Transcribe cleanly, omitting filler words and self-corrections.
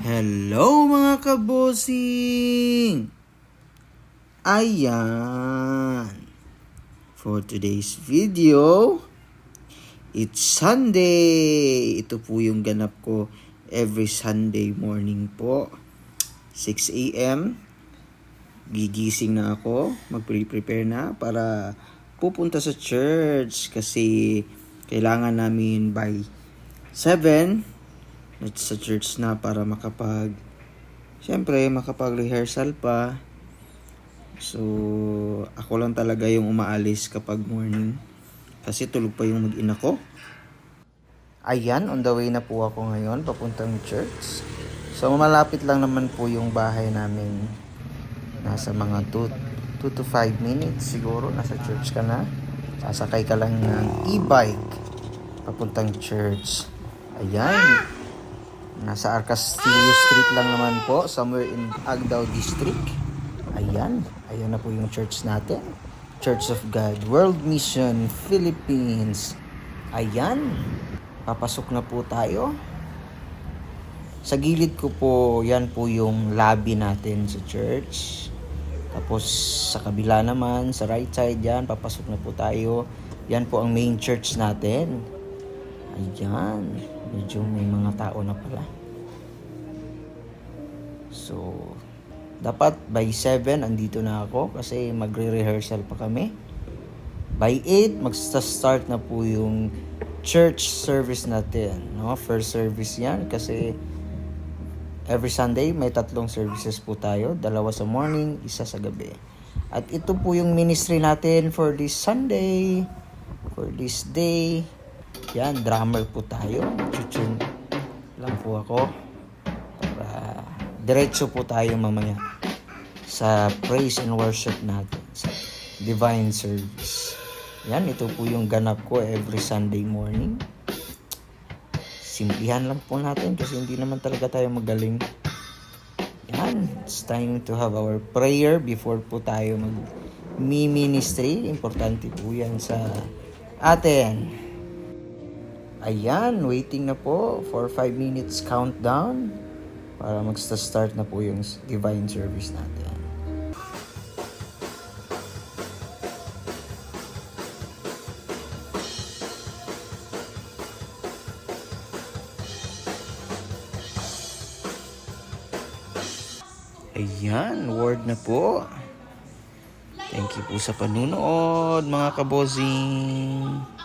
Hello mga kabosing! Ayan! For today's video, it's Sunday! Ito po yung ganap ko every Sunday morning po. 6 a.m. Gigising na ako, mag-prepare na para pupunta sa church kasi kailangan namin by 7 sa church na para makapag-rehearsal pa. So, ako lang talaga yung umaalis kapag morning kasi tulog pa yung mag-ina ko. Ayan, on the way na po ako ngayon papuntang church. So, malapit lang naman po yung bahay namin. Nasa mga 2 to 5 minutes siguro nasa church ka na. Sasakay ka lang ng e-bike papuntang church. Ayan. Nasa Arcastillo Street lang naman po, somewhere in Agdao District. Ayan na po yung church natin. Church of God, World Mission, Philippines. Ayan, papasok na po tayo. Sa gilid ko po, yan po yung lobby natin sa church. Tapos sa kabila naman, sa right side yan, papasok na po tayo. Yan po ang main church natin. Ayan, medyo may mga tao na pala. So, dapat by 7 andito na ako kasi magre-rehearsal pa kami. By 8, magsa-start na po yung church service natin. No? First service yan kasi every Sunday may 3 services po tayo. 2 sa morning, 1 sa gabi. At ito po yung ministry natin for this Sunday, for this day. Yan, drummer po tayo. Chuchun lang po ako. Para diretso po tayo mamaya sa praise and worship natin. Sa divine service. Yan, ito po yung ganap ko every Sunday morning. Simplihan lang po natin kasi hindi naman talaga tayo magaling. Yan, it's time to have our prayer before po tayo mag-ministry. Importante po yan sa atin. Ayan, waiting na po for 5 minutes countdown para mag-start na po yung divine service natin. Ayan, word na po. Thank you po sa panunood mga kabosing.